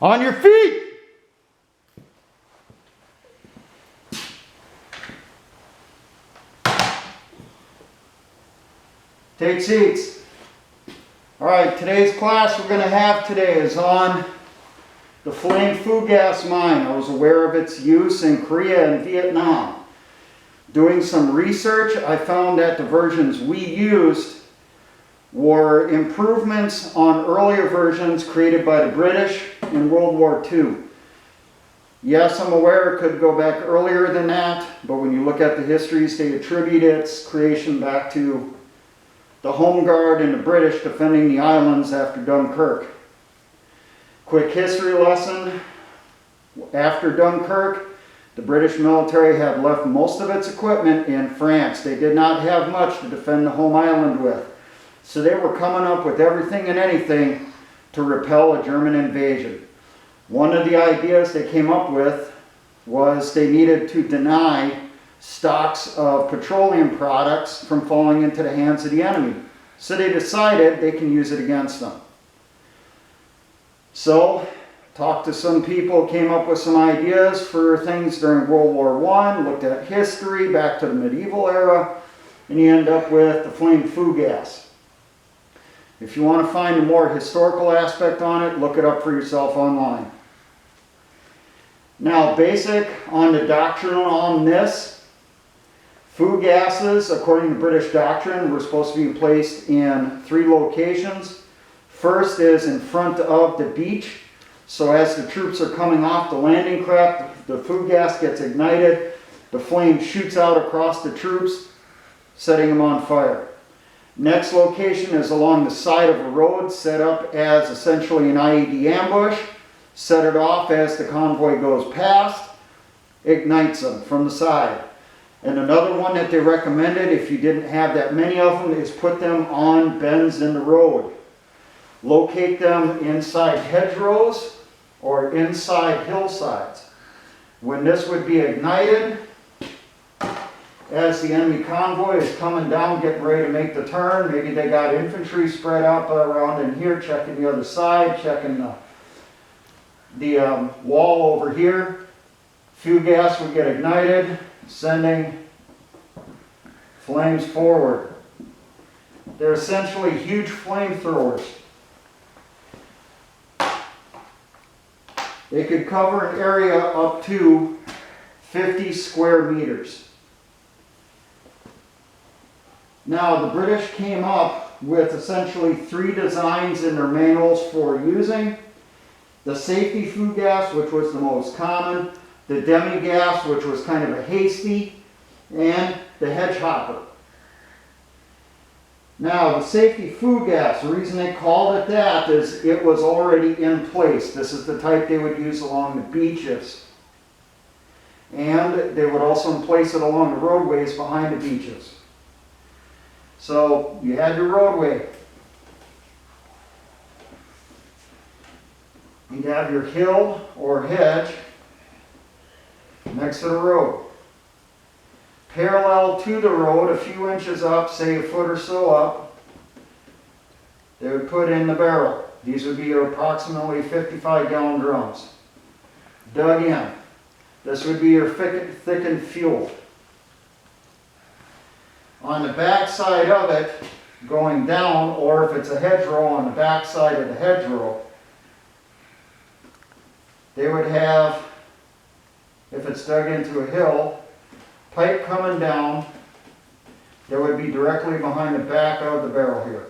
On your feet! Take seats. All right, today's class we're going to have today is on the flame Fougasse mine. I was aware of its use in Korea and Vietnam. Doing some research, I found that the versions we used were improvements on earlier versions created by the British in World War II. Yes, I'm aware it could go back earlier than that, but when you look at the histories, they attribute its creation back to the Home Guard and the British defending the islands after Dunkirk. Quick history lesson. After Dunkirk, the British military had left most of its equipment in France. They did not have much to defend the home island with. So they were coming up with everything and anything to repel a German invasion. One of the ideas they came up with was they needed to deny stocks of petroleum products from falling into the hands of the enemy. So they decided they can use it against them. So, talked to some people, came up with some ideas for things during World War I, looked at history back to the medieval era, and you end up with the flame Fougasse. If you want to find a more historical aspect on it, look it up for yourself online. Now, basic on the doctrine on this. Fougasses, according to British doctrine, were supposed to be placed in 3 locations. First is in front of the beach. So as the troops are coming off the landing craft, the Fougasse gets ignited. The flame shoots out across the troops, setting them on fire. Next location is along the side of a road, set up as essentially an IED ambush. Set it off as the convoy goes past, ignites them from the side. And another one that they recommended, if you didn't have that many of them, is put them on bends in the road. Locate them inside hedgerows or inside hillsides. When this would be ignited, as the enemy convoy is coming down, getting ready to make the turn, maybe they got infantry spread out around in here, checking the other side, checking the wall over here. Fougasse would get ignited, sending flames forward. They're essentially huge flamethrowers. They could cover an area up to 50 square meters. Now, the British came up with essentially 3 designs in their manuals for using. The safety Fougasse, which was the most common, the demigast, which was kind of a hasty, and the hedgehopper. Now, the safety Fougasse, the reason they called it that is it was already in place. This is the type they would use along the beaches. And they would also place it along the roadways behind the beaches. So, you had your roadway. You'd have your hill or hedge next to the road. Parallel to the road, a few inches up, say a foot or so up, they would put in the barrel. These would be your approximately 55-gallon drums. Dug in. This would be your thickened fuel. On the back side of it, going down, or if it's a hedgerow, on the back side of the hedgerow, they would have, if it's dug into a hill, pipe coming down that would be directly behind the back of the barrel here.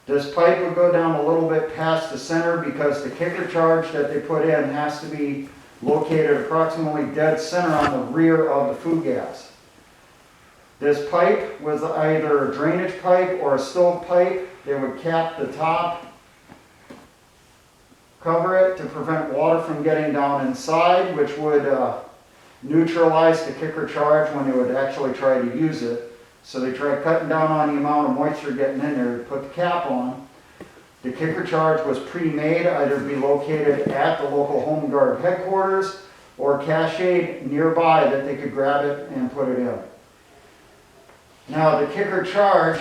This pipe would go down a little bit past the center because the kicker charge that they put in has to be located approximately dead center on the rear of the Fougasse. This pipe was either a drainage pipe or a stove pipe. They would cap the top, cover it to prevent water from getting down inside, which would neutralize the kicker charge when they would actually try to use it. So they tried cutting down on the amount of moisture getting in there to put the cap on. The kicker charge was pre-made, either be located at the local Home Guard headquarters or cached nearby that they could grab it and put it in. Now the kicker charge,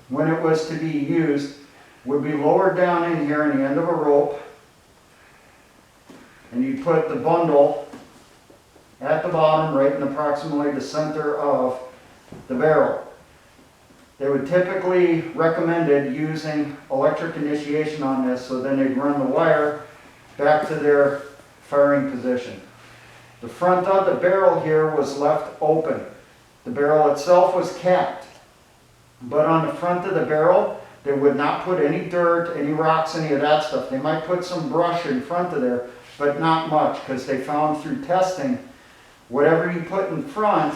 when it was to be used, would be lowered down in here in the end of a rope and you put the bundle at the bottom, right in approximately the center of the barrel. They would typically recommended using electric initiation on this, so then they'd run the wire back to their firing position. The front of the barrel here was left open. The barrel itself was capped, but on the front of the barrel, they would not put any dirt, any rocks, any of that stuff. They might put some brush in front of there, but not much, because they found through testing, whatever you put in front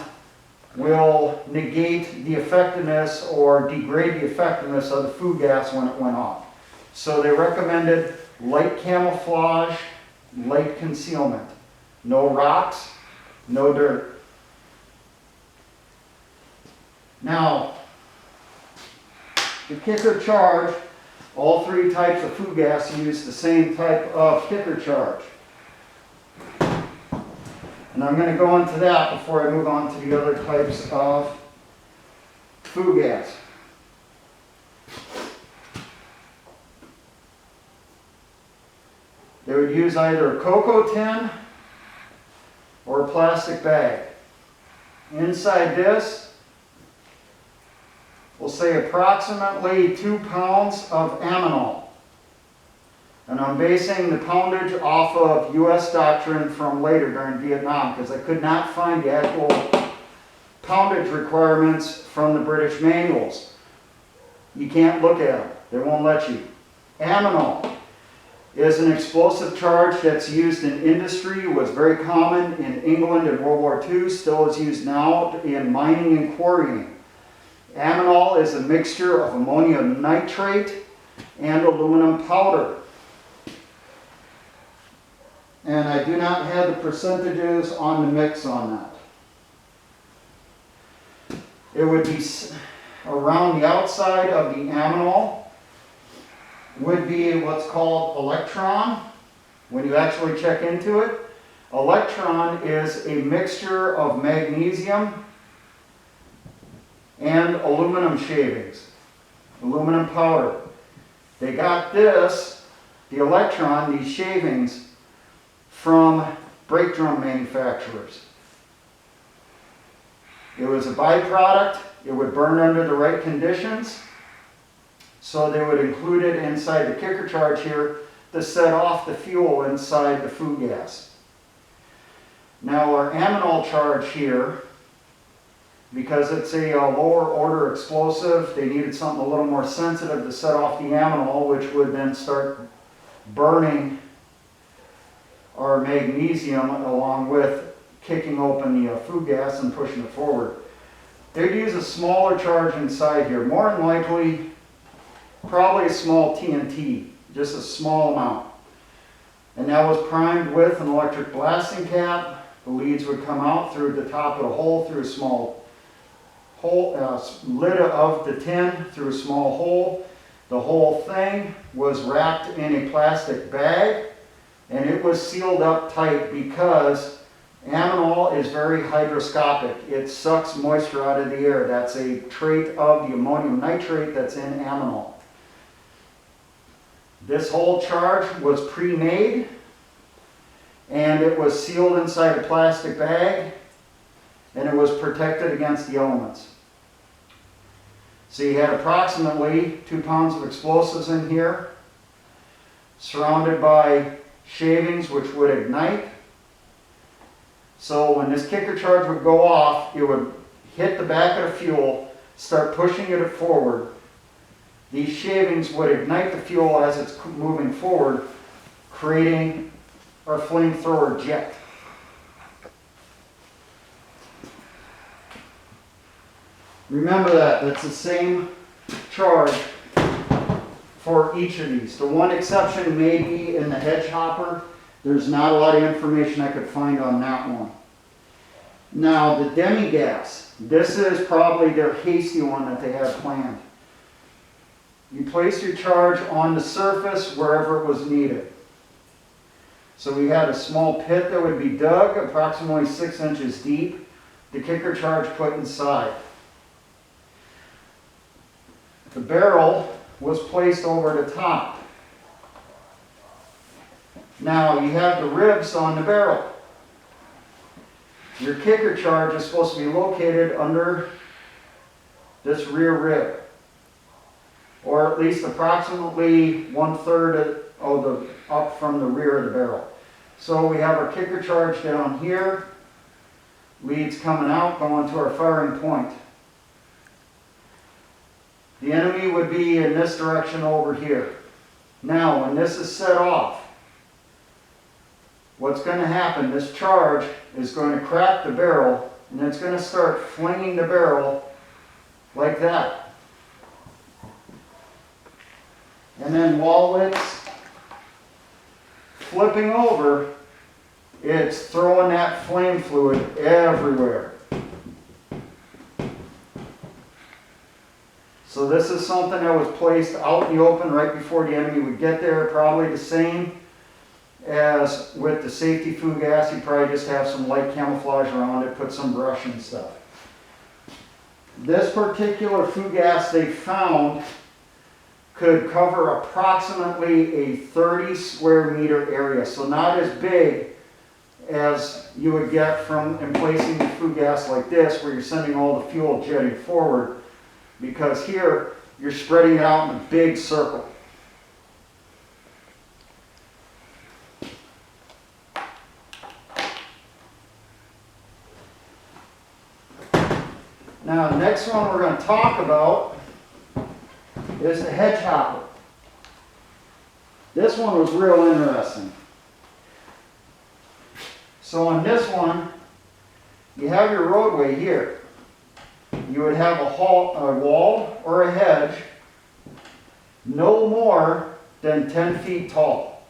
will negate the effectiveness or degrade the effectiveness of the fougasse when it went off. So they recommended light camouflage, light concealment. No rocks, no dirt. Now, the kicker charge, all three types of fougasse use the same type of kicker charge. And I'm going to go into that before I move on to the other types of fougasse. They would use either a cocoa tin or a plastic bag. Inside this, we'll say approximately 2 pounds of aminol. And I'm basing the poundage off of U.S. doctrine from later during Vietnam, because I could not find the actual poundage requirements from the British manuals. You can't look at them. They won't let you. Aminol is an explosive charge that's used in industry. It was very common in England in World War II, still is used now in mining and quarrying. Aminol is a mixture of ammonium nitrate and aluminum powder. And I do not have the percentages on the mix on that. It would be around the outside of the aminol would be what's called electron. When you actually check into it, electron is a mixture of magnesium and aluminum shavings, aluminum powder. They got this, the electron, these shavings, from brake drum manufacturers. It was a byproduct. It would burn under the right conditions. So they would include it inside the kicker charge here to set off the fuel inside the fougasse. Now our aminol charge here, because it's a lower order explosive, they needed something a little more sensitive to set off the aminol, which would then start burning our magnesium along with kicking open the fougasse and pushing it forward. They'd use a smaller charge inside here, more than likely probably a small TNT, just a small amount. And that was primed with an electric blasting cap. The leads would come out through the top of the hole through a small hole, lid of the tin through a small hole. The whole thing was wrapped in a plastic bag, and it was sealed up tight because aminol is very hygroscopic. It sucks moisture out of the air. That's a trait of the ammonium nitrate that's in aminol. This whole charge was pre-made, and it was sealed inside a plastic bag, and it was protected against the elements. So you had approximately 2 pounds of explosives in here, surrounded by shavings which would ignite. So when this kicker charge would go off, it would hit the back of the fuel, start pushing it forward. These shavings would ignite the fuel as it's moving forward, creating our flamethrower jet. Remember that, that's the same charge for each of these. The one exception may be in the hedgehopper. There's not a lot of information I could find on that one. Now the demigast, this is probably their hasty one that they had planned. You place your charge on the surface wherever it was needed. So we had a small pit that would be dug, approximately 6 inches deep, the kicker charge put inside. The barrel was placed over the top. Now you have the ribs on the barrel. Your kicker charge is supposed to be located under this rear rib, or at least approximately 1/3 up from the rear of the barrel. So we have our kicker charge down here, leads coming out, going to our firing point. The enemy would be in this direction over here. Now, when this is set off, what's going to happen, this charge is going to crack the barrel, and it's going to start flinging the barrel like that. And then while it's flipping over, it's throwing that flame fluid everywhere. So this is something that was placed out in the open right before the enemy would get there, probably the same as with the safety Fougasse. You probably just have some light camouflage around it, put some brush and stuff. This particular Fougasse they found could cover approximately a 30 square meter area, so not as big as you would get from emplacing the Fougasse like this, where you're sending all the fuel jetting forward, because here you're spreading it out in a big circle. Now, the next one we're going to talk about is the hedgehopper. This one was real interesting. So on this one, you have your roadway here. You would have a wall or a hedge no more than 10 feet tall.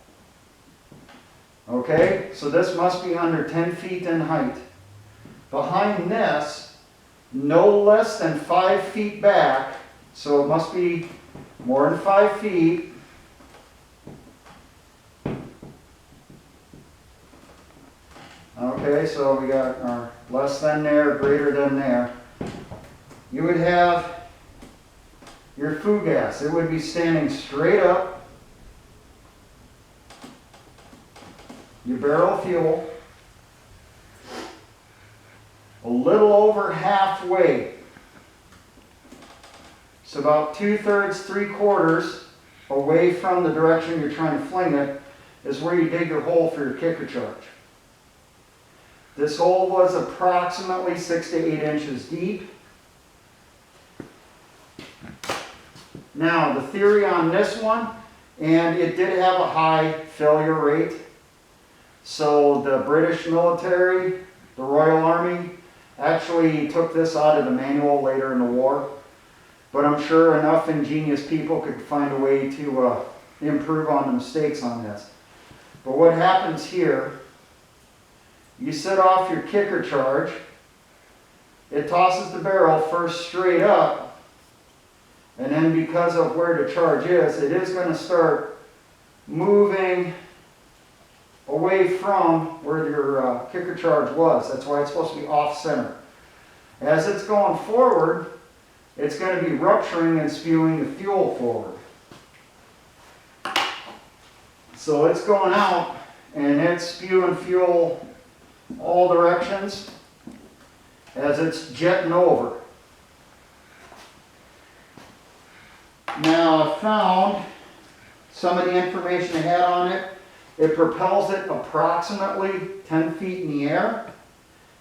Okay, so this must be under 10 feet in height. Behind this, no less than 5 feet back, so it must be more than 5 feet. Okay, so we got our less than there, greater than there. You would have your Fougasse. It would be standing straight up. Your barrel of fuel, a little over halfway. So about 2/3, 3/4 away from the direction you're trying to fling it is where you dig your hole for your kicker charge. This hole was approximately 6 to 8 inches deep. Now, the theory on this one, and it did have a high failure rate. So the British military, the Royal Army, actually took this out of the manual later in the war. But I'm sure enough ingenious people could find a way to improve on the mistakes on this. But what happens here, you set off your kicker charge, it tosses the barrel first straight up, and then because of where the charge is, it is going to start moving away from where your kicker charge was. That's why it's supposed to be off-center. As it's going forward, it's going to be rupturing and spewing the fuel forward. So it's going out, and it's spewing fuel all directions as it's jetting over. Now, I found some of the information I had on it. It propels it approximately 10 feet in the air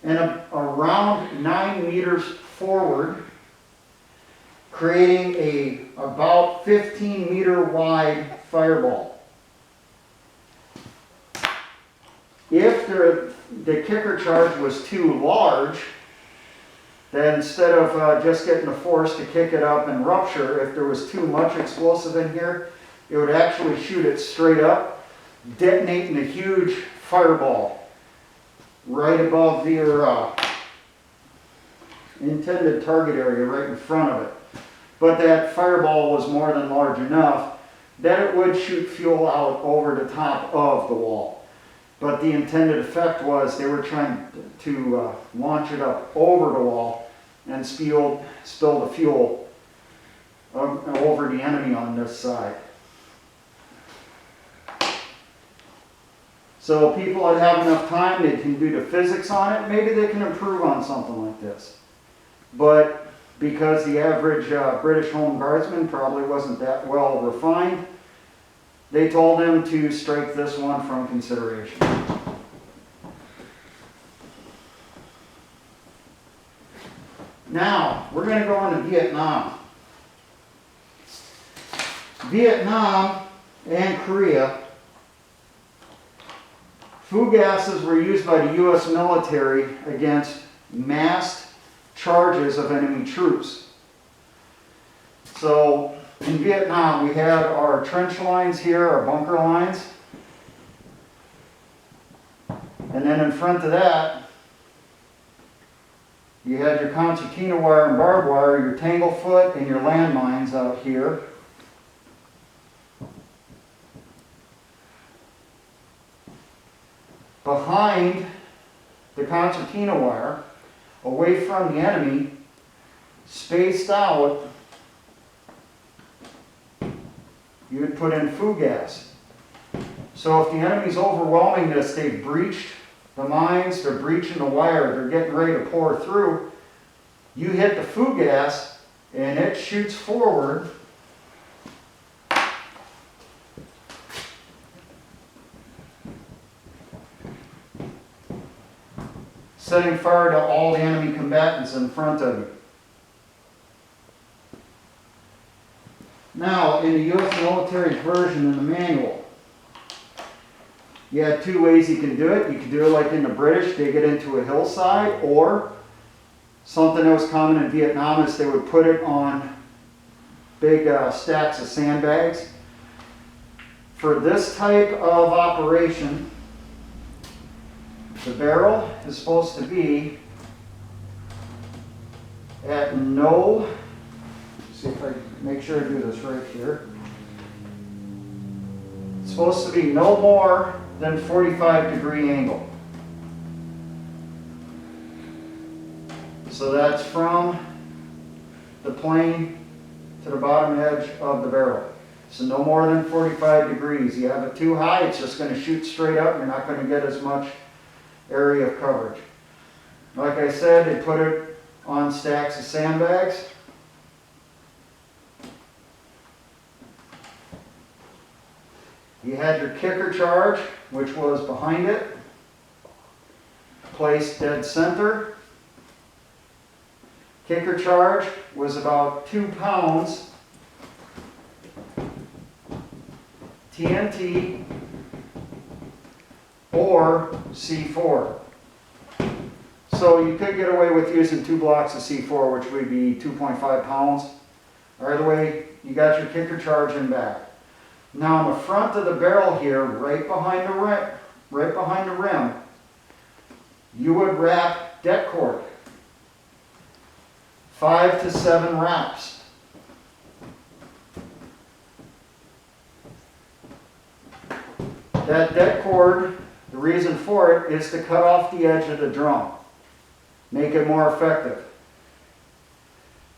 and around 9 meters forward, creating a about 15-meter wide fireball. If the kicker charge was too large, then instead of just getting the force to kick it up and rupture, if there was too much explosive in here, it would actually shoot it straight up, detonating a huge fireball right above your intended target area, right in front of it. But that fireball was more than large enough that it would shoot fuel out over the top of the wall. But the intended effect was they were trying to launch it up over the wall and spill the fuel over the enemy on this side. So people that have enough time, they can do the physics on it. Maybe they can improve on something like this. But because the average British Home Guardsman probably wasn't that well refined, they told him to strike this one from consideration. Now, we're going to go into Vietnam. Vietnam and Korea, Fougasses were used by the U.S. military against massed charges of enemy troops. So, in Vietnam, we had our trench lines here, our bunker lines. And then in front of that, you had your concertina wire and barbed wire, your tanglefoot, and your landmines out here. Behind the concertina wire, away from the enemy, spaced out, you would put in Fougasse. So if the enemy's overwhelming this, they've breached the mines, they're breaching the wire, they're getting ready to pour through, you hit the Fougasse and it shoots forward setting fire to all the enemy combatants in front of you. Now, in the U.S. military version in the manual, you had two ways you can do it. You could do it like in the British, dig it into a hillside, or something that was common in Vietnam is they would put it on big stacks of sandbags. For this type of operation, the barrel is supposed to be at no, see if I can make sure I do this right here. It's supposed to be no more than 45-degree angle. So that's from the plane to the bottom edge of the barrel. So no more than 45 degrees. You have it too high, it's just going to shoot straight up. You're not going to get as much area of coverage. Like I said, they put it on stacks of sandbags. You had your kicker charge, which was behind it, placed dead center. Kicker charge was about 2 pounds TNT or C4. So you could get away with using 2 blocks of C4, which would be 2.5 pounds. Either way, you got your kicker charge in back. Now on the front of the barrel here, right behind the rim, you would wrap deck cord. 5 to 7 wraps. That deck cord, the reason for it is to cut off the edge of the drum. Make it more effective.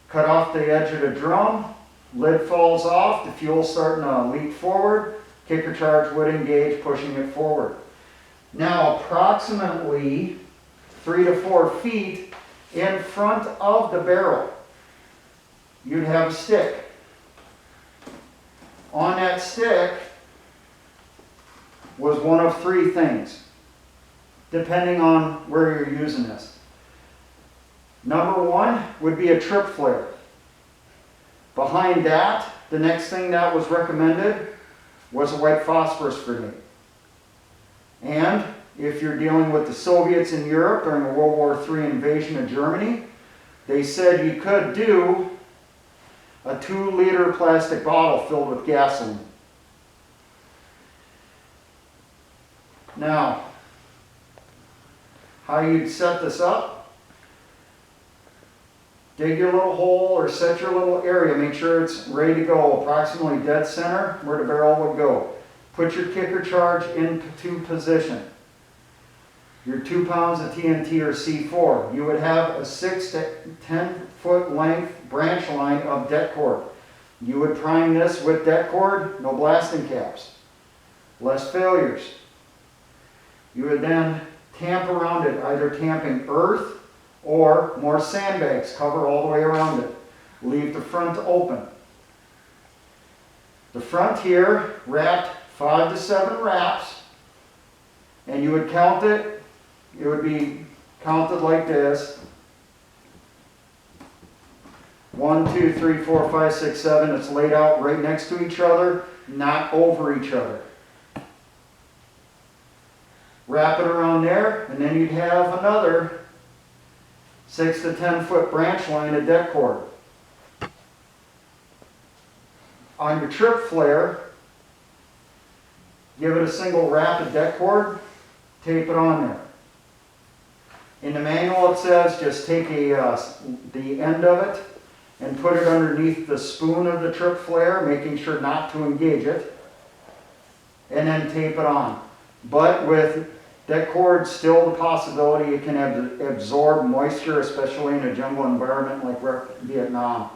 Cut off the edge of the drum, lid falls off, the fuel's starting to leak forward, kicker charge would engage, pushing it forward. Now approximately 3 to 4 feet in front of the barrel, you'd have a stick. On that stick was one of 3 things, depending on where you're using this. Number 1 would be a trip flare. Behind that, the next thing that was recommended was a white phosphorus grenade. And if you're dealing with the Soviets in Europe during the World War III invasion of Germany, they said you could do a 2-liter plastic bottle filled with gasoline. Now, how you'd set this up? Dig your little hole or set your little area. Make sure it's ready to go, approximately dead center where the barrel would go. Put your kicker charge into position. Your 2 pounds of TNT or C4. You would have a 6 to 10 foot length branch line of deck cord. You would prime this with deck cord, no blasting caps. Less failures. You would then tamp around it, either tamping earth or more sandbags, cover all the way around it. Leave the front open. The front here wrapped 5 to 7 wraps, and you would count it. It would be counted like this. 1, 2, 3, 4, 5, 6, 7. It's laid out right next to each other, not over each other. Wrap it around there, and then you'd have another 6 to 10 foot branch line of deck cord. On your trip flare, give it a single wrap of deck cord, tape it on there. In the manual it says just take the end of it and put it underneath the spoon of the trip flare, making sure not to engage it, and then tape it on. But with deck cord, still the possibility it can absorb moisture, especially in a jungle environment like Vietnam.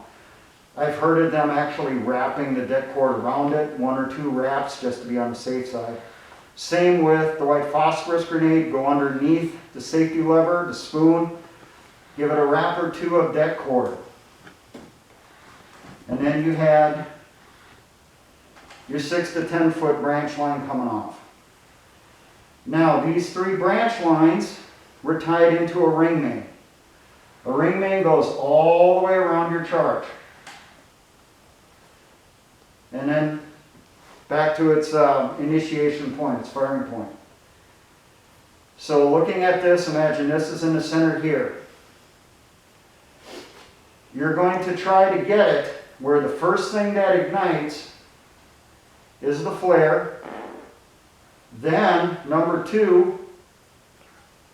I've heard of them actually wrapping the deck cord around it, 1 or 2 wraps just to be on the safe side. Same with the white phosphorus grenade, go underneath the safety lever, the spoon, give it a wrap or 2 of deck cord. And then you had your 6 to 10 foot branch line coming off. Now these 3 branch lines were tied into a ring main. A ring main goes all the way around your charge. And then back to its initiation point, its firing point. So looking at this, imagine this is in the center here. You're going to try to get it where the first thing that ignites is the flare. Then number 2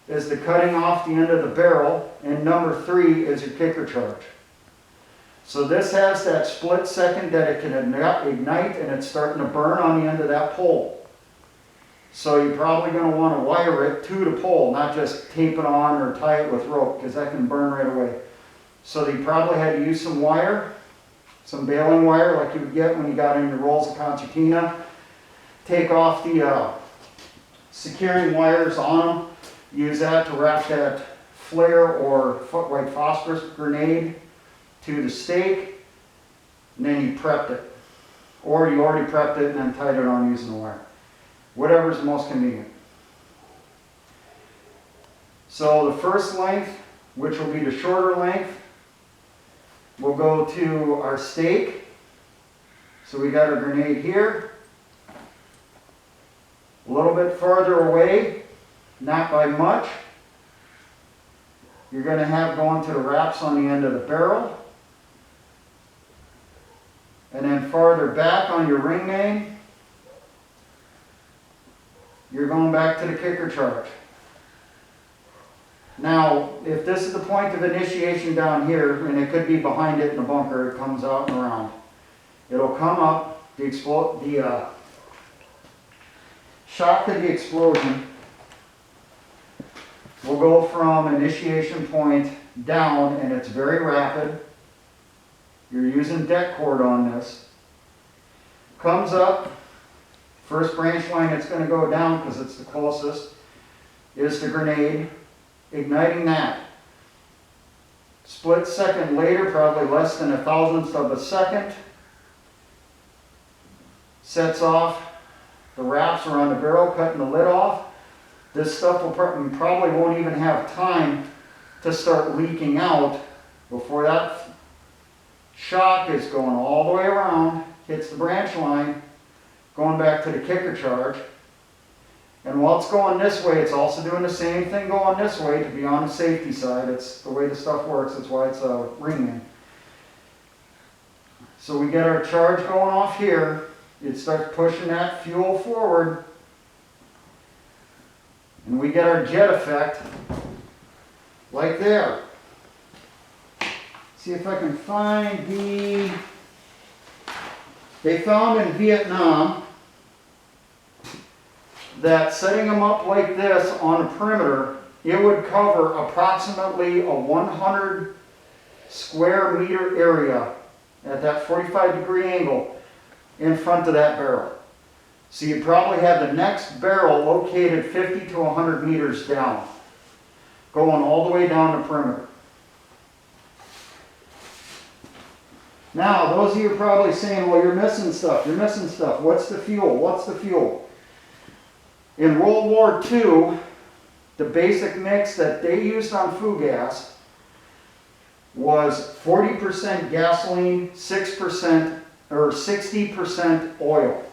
is the cutting off the end of the barrel, and number 3 is your kicker charge. So this has that split second that it can ignite, and it's starting to burn on the end of that pole. So you're probably going to want to wire it to the pole, not just tape it on or tie it with rope, because that can burn right away. So you probably had to use some wire, some baling wire like you would get when you got in your rolls of concertina. Take off the securing wires on them. Use that to wrap that flare or white phosphorus grenade to the stake, and then you prepped it. Or you already prepped it and then tied it on using the wire. Whatever's most convenient. So the first length, which will be the shorter length, will go to our stake. So we got our grenade here. A little bit farther away, not by much, you're going to have going to the wraps on the end of the barrel. And then farther back on your ring main, you're going back to the kicker charge. Now, if this is the point of initiation down here, and it could be behind it in the bunker, it comes out and around. It'll come up, the shock of the explosion will go from initiation point down, and it's very rapid. You're using deck cord on this. Comes up, first branch line it's going to go down because it's the closest, is the grenade, igniting that. Split second later, probably less than 1,000th of a second, sets off the wraps around the barrel, cutting the lid off. This stuff will probably won't even have time to start leaking out before that shock is going all the way around, hits the branch line, going back to the kicker charge. And while it's going this way, it's also doing the same thing going this way to be on the safety side. It's the way the stuff works. That's why it's a ring main. So we get our charge going off here. It starts pushing that fuel forward. And we get our jet effect like there. See if I can find they found in Vietnam that setting them up like this on a perimeter, it would cover approximately a 100 square meter area at that 45-degree angle in front of that barrel. So you probably have the next barrel located 50 to 100 meters down, going all the way down the perimeter. Now, those of you are probably saying, well, you're missing stuff. You're missing stuff. What's the fuel? What's the fuel? In World War II, the basic mix that they used on Fougasse was 40% gasoline, 6% or 60% oil.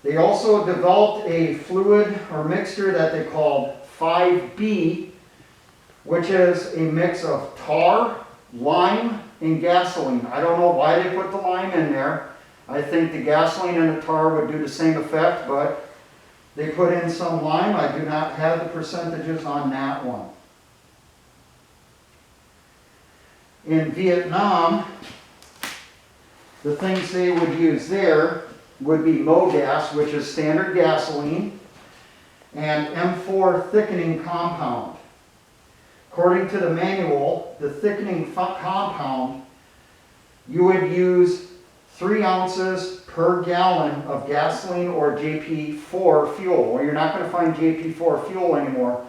They also developed a fluid or mixture that they called 5B, which is a mix of tar, lime, and gasoline. I don't know why they put the lime in there. I think the gasoline and the tar would do the same effect, but they put in some lime. I do not have the percentages on that one. In Vietnam, the things they would use there would be MoGas, which is standard gasoline, and M4 thickening compound. According to the manual, the thickening compound, you would use 3 ounces per gallon of gasoline or JP4 fuel. Well, you're not going to find JP4 fuel anymore,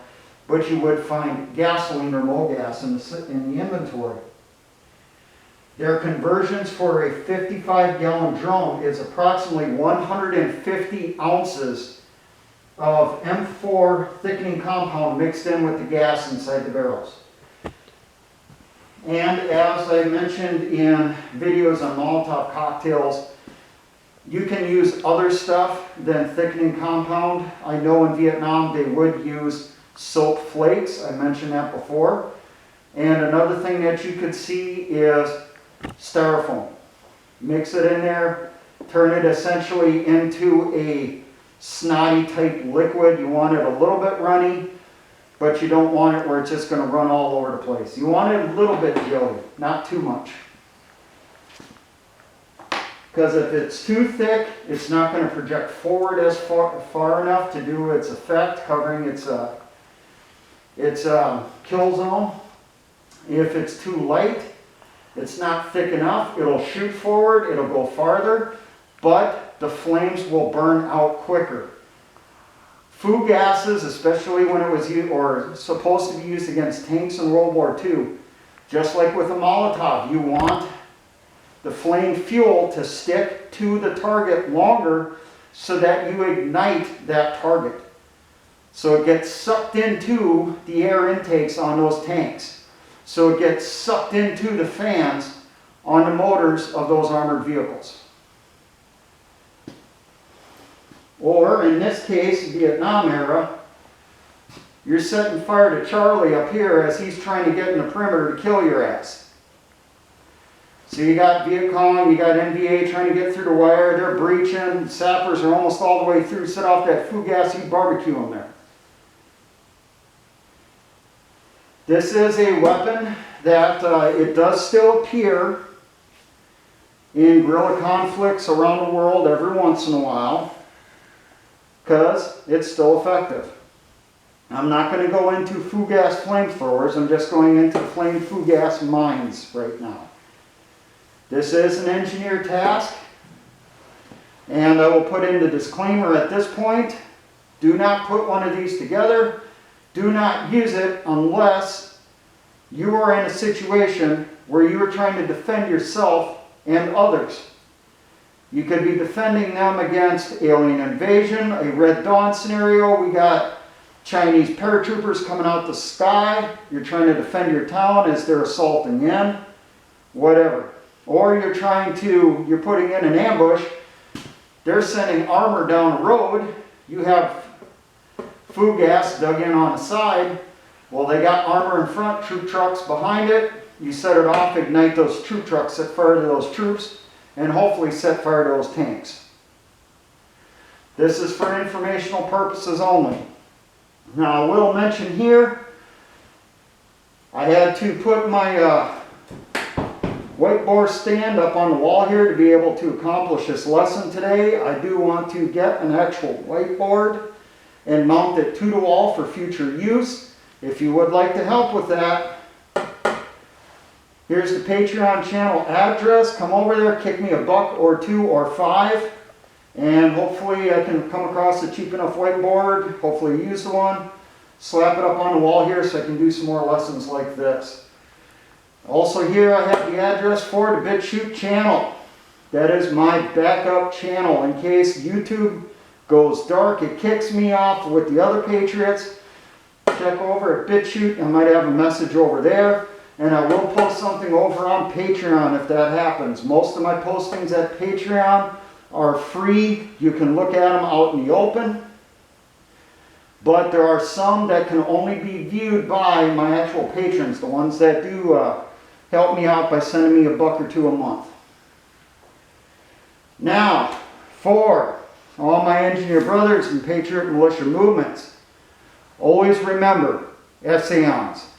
but you would find gasoline or MoGas in the inventory. Their conversions for a 55-gallon drum is approximately 150 ounces of M4 thickening compound mixed in with the gas inside the barrels. And as I mentioned in videos on Molotov cocktails, you can use other stuff than thickening compound. I know in Vietnam they would use soap flakes. I mentioned that before. And another thing that you could see is styrofoam. Mix it in there, turn it essentially into a snotty type liquid. You want it a little bit runny, but you don't want it where it's just going to run all over the place. You want it a little bit jelly, not too much. Because if it's too thick, it's not going to project forward as far enough to do its effect, covering its kill zone. If it's too light, it's not thick enough. It'll shoot forward, it'll go farther, but the flames will burn out quicker. Fougasses, especially when it was used, or supposed to be used against tanks in World War II, just like with a Molotov, you want the flame fuel to stick to the target longer so that you ignite that target. So it gets sucked into the air intakes on those tanks. So it gets sucked into the fans on the motors of those armored vehicles. Or, in this case, Vietnam era, you're setting fire to Charlie up here as he's trying to get in the perimeter to kill your ass. So you got Viet Cong, you got NVA trying to get through the wire, they're breaching, sappers are almost all the way through, set off that Fougasse, you barbecue them there. This is a weapon that it does still appear in guerrilla conflicts around the world every once in a while, because it's still effective. I'm not going to go into Fougasse flamethrowers, I'm just going into flame Fougasse mines right now. This is an engineer task, and I will put in the disclaimer at this point, do not put one of these together, do not use it unless you are in a situation where you are trying to defend yourself and others. You could be defending them against alien invasion, a Red Dawn scenario. We got Chinese paratroopers coming out the sky. You're trying to defend your town as they're assaulting in. Whatever. Or you're putting in an ambush. They're sending armor down the road. You have Fougasse dug in on the side. Well, they got armor in front, troop trucks behind it. You set it off, ignite those troop trucks, set fire to those troops, and hopefully set fire to those tanks. This is for informational purposes only. Now, I will mention here, I had to put my whiteboard stand up on the wall here to be able to accomplish this lesson today. I do want to get an actual whiteboard and mount it to the wall for future use. If you would like to help with that, here's the Patreon channel address. Come over there, kick me $1 or $2 or $5, And hopefully I can come across a cheap enough whiteboard, hopefully use the one, slap it up on the wall here so I can do some more lessons like this. Also here I have the address for the BitChute channel. That is my backup channel in case YouTube goes dark, it kicks me off with the other Patriots. Check over at BitChute, I might have a message over there. And I will post something over on Patreon if that happens. Most of my postings at Patreon are free. You can look at them out in the open. But there are some that can only be viewed by my actual patrons, the ones that do help me out by sending me $1 or $2 a month. Now, for all my engineer brothers and Patriot militia movements, always remember, essayons.